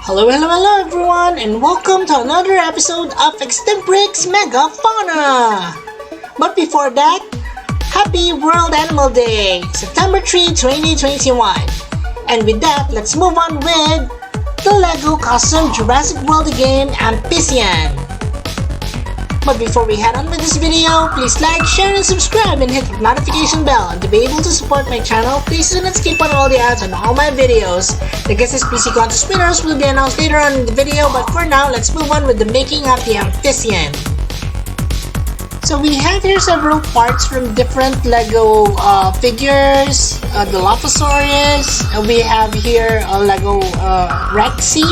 Hello everyone, and welcome to another episode of Extemporix Megafauna! But before that, Happy World Animal Day, September 3, 2021. And with that, let's move on with the LEGO custom Jurassic World game AMPHICYON. But before we head on with this video, please like, share, and subscribe and hit the notification bell. And to be able to support my channel, please do not skip on all the ads on all my videos. The guest PC contest winners will be announced later on in the video, but for now, let's move on with the making of the AMPHICYON. So we have here several parts from different LEGO figures, the Dilophosaurus, we have here a LEGO Rexy,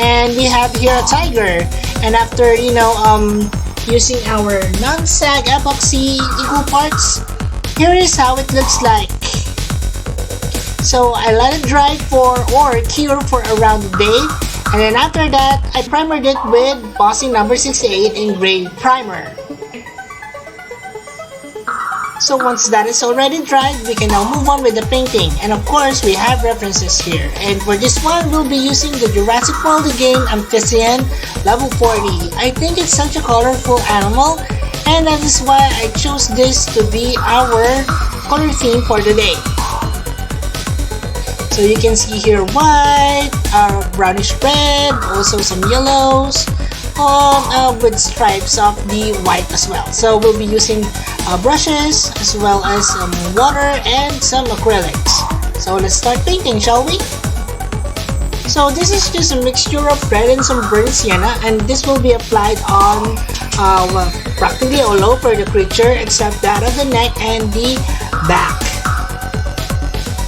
and we have here a tiger. And after, using our non-sag epoxy equal parts, here is how it looks like. So I let it dry or cure for around a day, and then after that I primered it with Bossy number 68 engraved primer. So once that is already dried, we can now move on with the painting, and of course we have references here. And for this one, we'll be using the Jurassic World game AMPHICYON level 40. I think it's such a colorful animal, and that is why I chose this to be our color theme for the day. So you can see here white, brownish red, also some yellows, with stripes of the white as well. So we'll be using brushes as well as some water and some acrylics. So let's start painting, shall we? So this is just a mixture of red and some burnt sienna, and this will be applied on practically all over the creature except that of the neck and the back.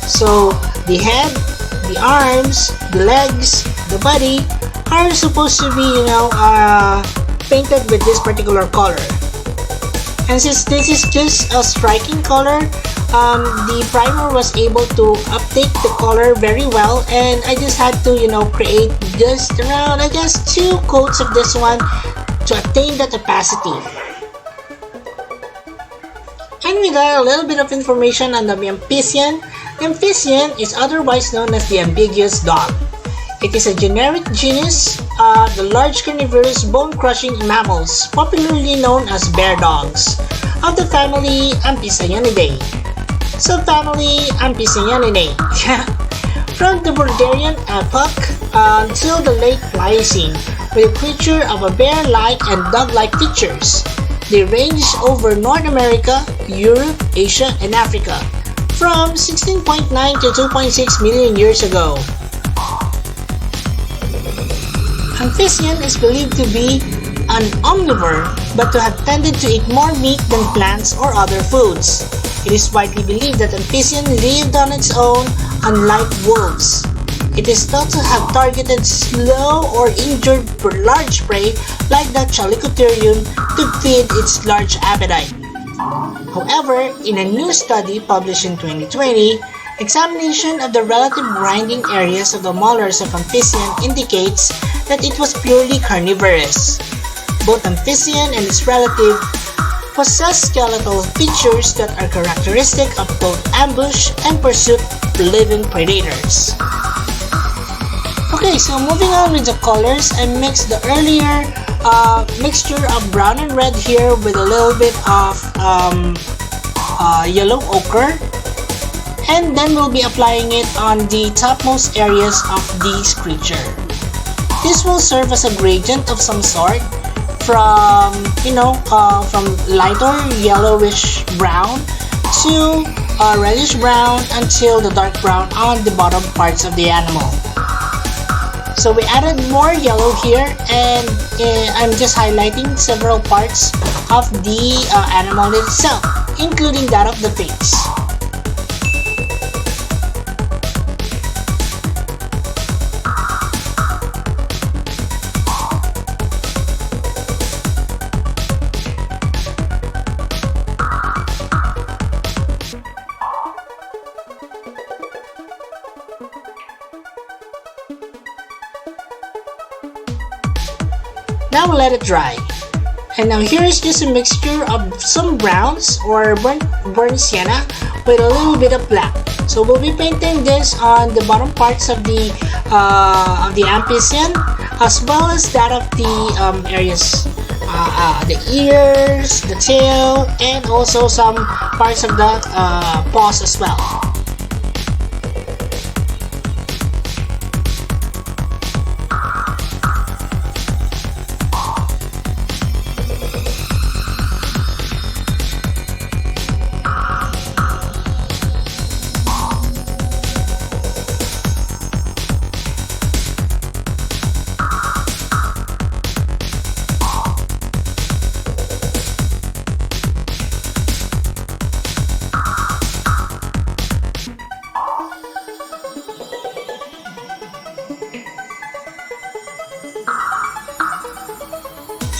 So the head, the arms, the legs, the body are supposed to be, painted with this particular color. And since this is just a striking color, the primer was able to uptake the color very well, and I just had to, create just around, I guess, 2 coats of this one to attain that opacity. And we got a little bit of information on the AMPHICYON. The AMPHICYON is otherwise known as the ambiguous dog. It is a generic genus, the large carnivorous bone-crushing mammals, popularly known as bear dogs, of the family Amphicyonidae. Subfamily Amphicyonidae. From the Borderian epoch until the late Pliocene, with a creature of a bear-like and dog-like features. They range over North America, Europe, Asia, and Africa, from 16.9 to 2.6 million years ago. AMPHICYON is believed to be an omnivore, but to have tended to eat more meat than plants or other foods. It is widely believed that AMPHICYON lived on its own, unlike wolves. It is thought to have targeted slow or injured large prey like the Chalicotherium to feed its large appetite. However, in a new study published in 2020, examination of the relative grinding areas of the molars of AMPHICYON indicates that it was purely carnivorous. Both AMPHICYON and its relative possess skeletal features that are characteristic of both ambush and pursuit of living predators. Okay, so moving on with the colors, I mixed the earlier mixture of brown and red here with a little bit of yellow ochre, and then we'll be applying it on the topmost areas of this creature. This will serve as a gradient of some sort from, from lighter yellowish brown to reddish brown until the dark brown on the bottom parts of the animal. So we added more yellow here, and I'm just highlighting several parts of the animal itself, including that of the face. Now we'll let it dry. And now here is just a mixture of some browns or burnt sienna with a little bit of black. So we'll be painting this on the bottom parts of the amphicion, as well as that of the areas, the ears, the tail, and also some parts of the paws as well.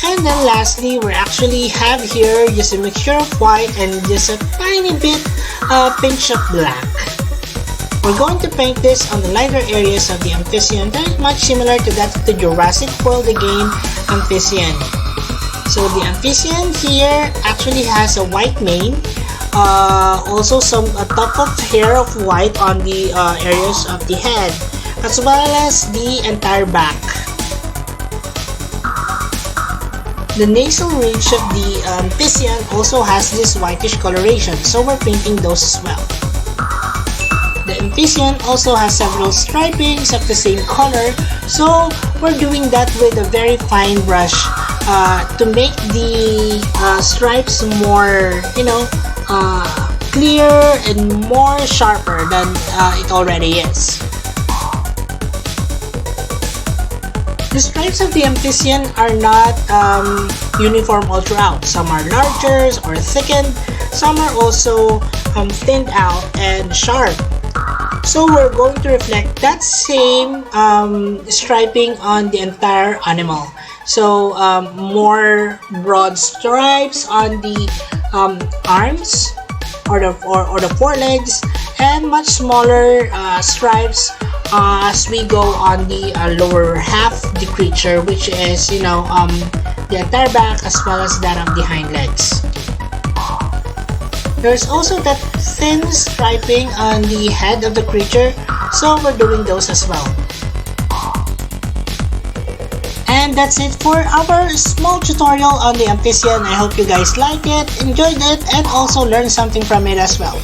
And then lastly, we actually have here just a mixture of white and just a tiny bit pinch of black. We're going to paint this on the lighter areas of the amphicion, very much similar to that of the Jurassic World Again amphicion. So the amphicion here actually has a white mane, also a tuft of hair of white on the areas of the head, as well as the entire back. The nasal ridge of the amphicion also has this whitish coloration, so we're painting those as well. The amphicion also has several stripings of the same color, so we're doing that with a very fine brush to make the stripes more, clear and more sharper than it already is. The stripes of the amphicion are not uniform all throughout. Some are larger or thickened, some are also thinned out and sharp. So we're going to reflect that same striping on the entire animal. So more broad stripes on the arms or the forelegs, and much smaller stripes as we go on the lower half of the creature, which is the entire back as well as that of the hind legs. There's also that thin striping on the head of the creature, so we're doing those as well. And that's it for our small tutorial on the amphicion. I hope you guys liked it, enjoyed it, and also learned something from it as well.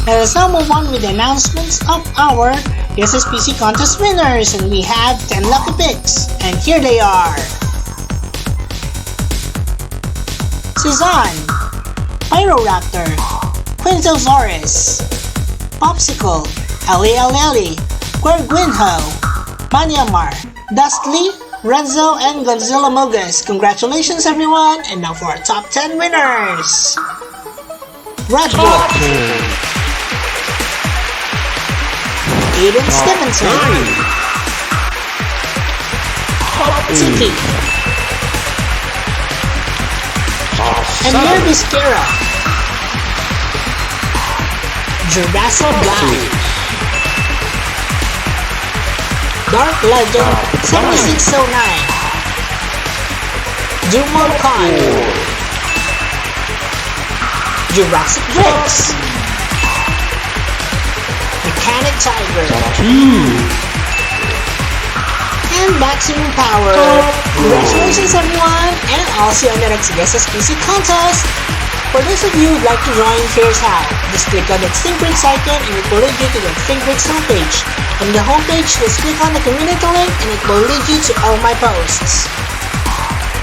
Let us now move on with the announcements of our SSPC contest winners, and we have 10 lucky picks, and here they are: Suzanne, Pyroraptor, Quintosaurus, Popsicle, Eli, Querguinho, Manyamar, Dustly, Renzo, and Godzilla Mogus. Congratulations everyone, and now for our top 10 winners. Red Bull, Aiden Stevenson, Tiki, and Nerviscara, Jurassic Black, Dark Legend 7609, Dumont Khan, Jurassic Bricks, Mechanic Tiger, and Maximum Power. Congratulations everyone, and I'll see you on the next SSPC contest. For those of you who'd like to join, here's how. Just click on the Extinct Bricks icon and it will lead you to the Extinct Bricks homepage. On the homepage, just click on the community link and it will lead you to all my posts.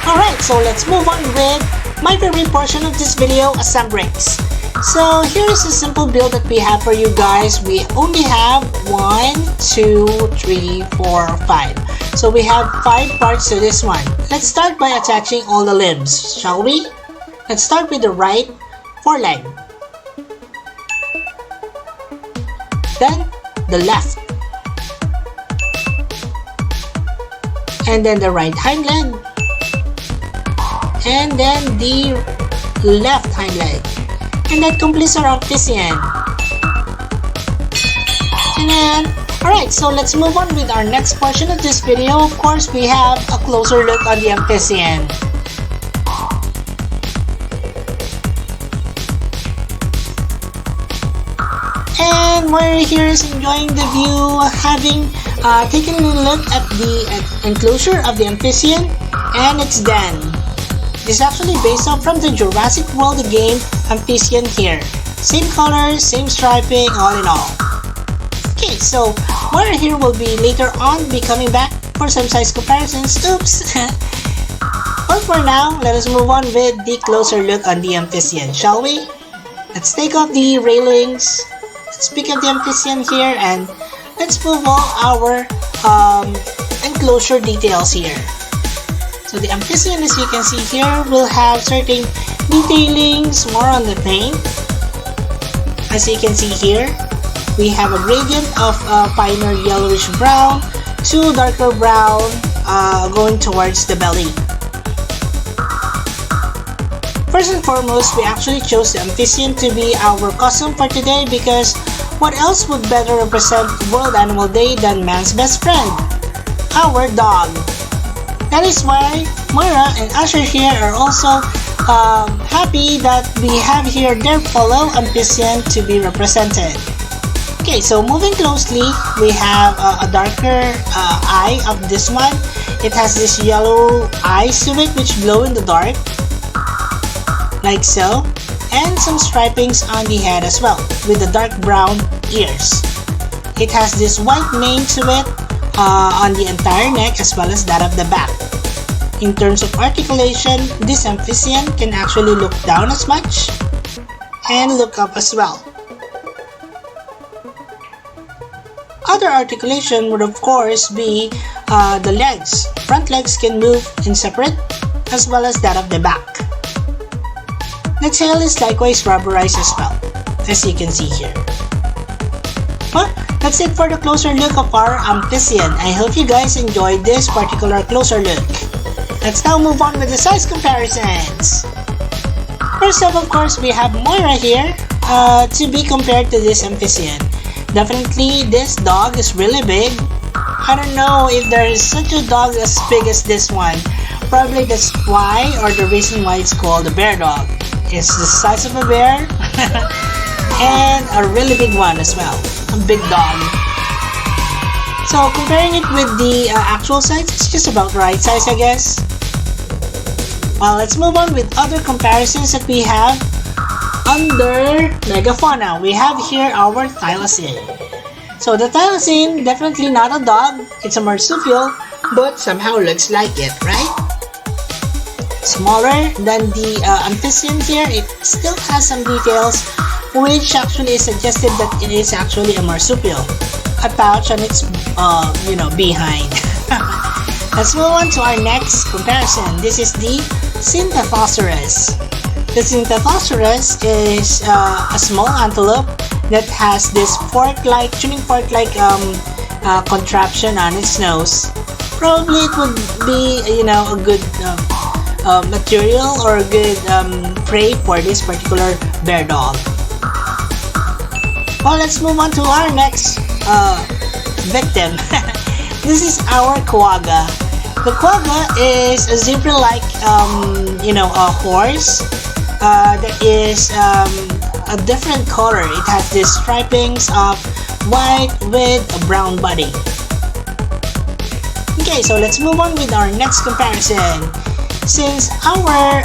Alright, so let's move on with my favorite portion of this video, Assam Bricks. So here's a simple build that we have for you guys. We only have 1, 2, 3, 4, 5. So we have 5 parts to this one. Let's start by attaching all the limbs, shall we? Let's start with the right foreleg, then the left, and then the right hind leg, and then the left hind leg, and that completes our amphicion. And then, alright, so let's move on with our next portion of this video. Of course, we have a closer look on the amphicion. And Moira here is enjoying the view, having taken a look at the enclosure of the amphicion and its den. This is actually based off from the Jurassic World game Amphicion here. Same colors, same striping, all in all. Okay, so Moira here will be later on be coming back for some size comparisons. Oops! But for now, let us move on with the closer look on the amphicion, shall we? Let's take off the railings. Let's pick up the amphicion here and let's move all our enclosure details here. So the amphicion, as you can see here, will have certain detailings more on the paint. As you can see here, we have a gradient of finer yellowish brown to darker brown going towards the belly. First and foremost, we actually chose the amphicion to be our costume for today because what else would better represent World Animal Day than man's best friend? Our dog. That is why Moira and Asher here are also happy that we have here their fellow amphicion to be represented. Okay, so moving closely, we have a darker eye of this one. It has this yellow eyes to it which glow in the dark, like so, and some stripings on the head as well, with the dark brown ears. It has this white mane to it on the entire neck as well as that of the back. In terms of articulation, this amphicion can actually look down as much and look up as well. Other articulation would of course be the legs. Front legs can move in separate as well as that of the back. The tail is likewise rubberized as well, as you can see here. Well, that's it for the closer look of our amphicion. I hope you guys enjoyed this particular closer look. Let's now move on with the size comparisons. First up, of course, we have Moira here to be compared to this amphicion. Definitely, this dog is really big. I don't know if there is such a dog as big as this one. Probably that's why, or the reason why it's called a bear dog. It's the size of a bear and a really big one as well, a big dog. So comparing it with the actual size, it's just about right size, I guess. Well, let's move on with other comparisons that we have under megafauna. We have here our thylacine. So the thylacine, definitely not a dog, it's a marsupial, but somehow looks like it, right? Smaller than the amphicion here, it still has some details which actually suggested that it is actually a marsupial. A pouch on its behind. Let's move on to our next comparison. This is the Synthethosaurus. The Synthethosaurus is a small antelope that has this tuning fork-like contraption on its nose. Probably it would be a good material or a good prey for this particular bear dog. Well, let's move on to our next victim. This is our quagga. The quagga is a zebra-like a horse that is a different color. It has these stripings of white with a brown body. Okay, so let's move on with our next comparison. Since our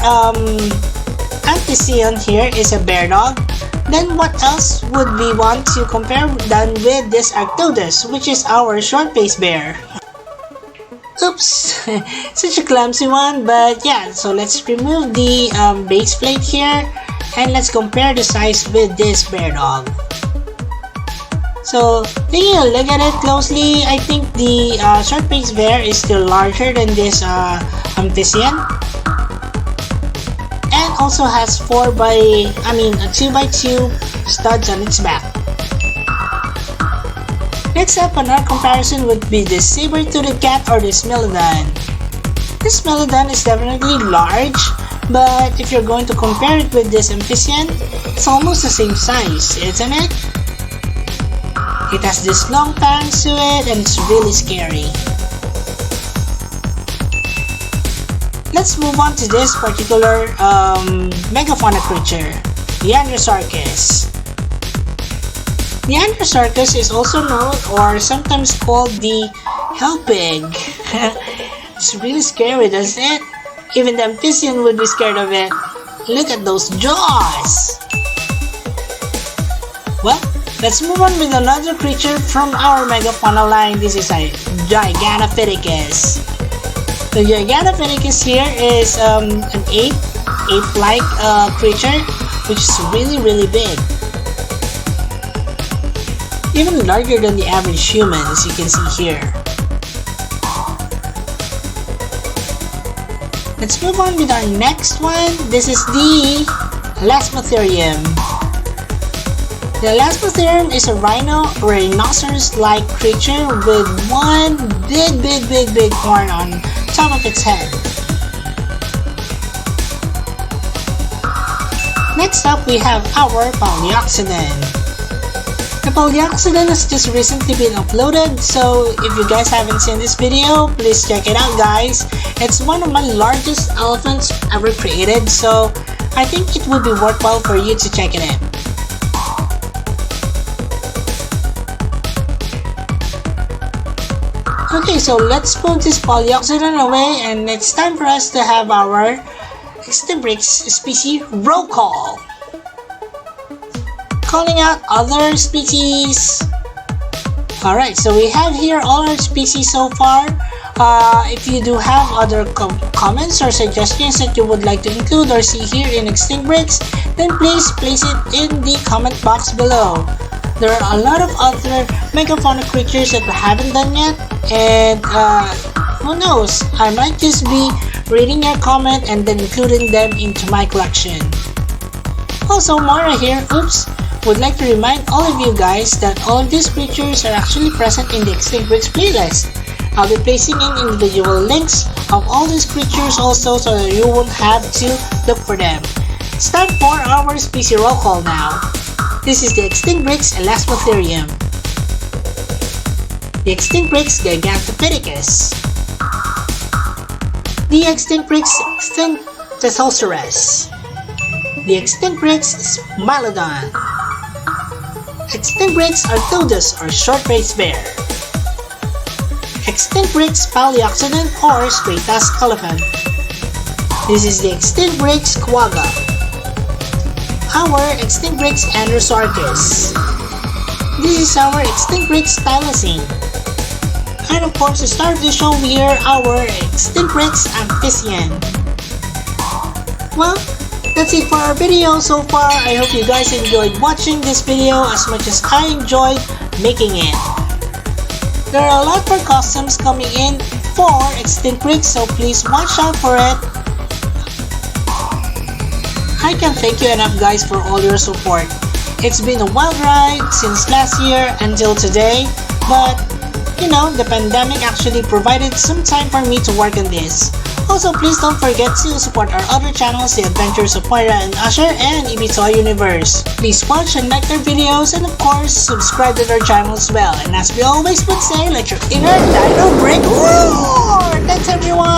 amphicion here is a bear dog, then what else would we want to compare than with this Arctodus, which is our short-faced bear? Oops, such a clumsy one, but yeah, so let's remove the base plate here and let's compare the size with this bear dog. So, taking a look at it closely, I think the short-faced bear is still larger than this amphicion. And also has 2x2 studs on its back. Next up on our comparison would be the saber-toothed cat or the Smilodon. This Smilodon is definitely large, but if you're going to compare it with this amphicion, it's almost the same size, isn't it? It has this long fangs to it and it's really scary. Let's move on to this particular megafauna creature, the Androsarchus. The Androsarchus is also known or sometimes called the hell pig. It's really scary, doesn't it? Even the amphiцион would be scared of it. Look at those jaws! Well, let's move on with another creature from our megafauna line. This is a Gigantopithecus. The Gigantopithecus here is an ape-like creature, which is really big. Even larger than the average human, as you can see here. Let's move on with our next one. This is the Elasmotherium. The Elasmotherium is a rhinoceros-like creature with one big horn on top of its head. Next up, we have our Paleoxodon. The Paleoxodon has just recently been uploaded, so if you guys haven't seen this video, please check it out, guys. It's one of my largest elephants ever created, so I think it would be worthwhile for you to check it out. Okay, so let's put this Paleoxodon away, and it's time for us to have our Extembrix species roll call. Calling out other species. Alright, so we have here all our species so far. If you do have other comments or suggestions that you would like to include or see here in Extembrix, then please place it in the comment box below. There are a lot of other megafauna creatures that we haven't done yet, and who knows, I might just be reading your comment and then including them into my collection. Also, Mara here, would like to remind all of you guys that all of these creatures are actually present in the Extembrix playlist. I'll be placing in individual links of all these creatures also, so that you won't have to look for them. It's time for our species roll call now. This is the Extembrix Elasmotherium, the Extembrix Gigantopithecus, the Extembrix Stentothosaurus, the Extembrix Smilodon, Extembrix Arthodus or short-faced bear, Extembrix Paleoxodon or straight-tusked elephant. This is the Extembrix Quagga, our Extembrix Androsarchus. This is our Extembrix Thylacine. And of course, to start the show here, our Extembrix AMPHICYON. Well, that's it for our video so far. I hope you guys enjoyed watching this video as much as I enjoyed making it. There are a lot more customs coming in for Extembrix, so please watch out for it. I can't thank you enough, guys, for all your support. It's been a wild ride since last year until today, but you know, the pandemic actually provided some time for me to work on this. Also, please don't forget to support our other channels, The Adventures of Moira and Usher and Ibitoy Universe. Please watch and like their videos, and of course, subscribe to their channel as well. And as we always would say, let your inner dino break roar! Thanks everyone!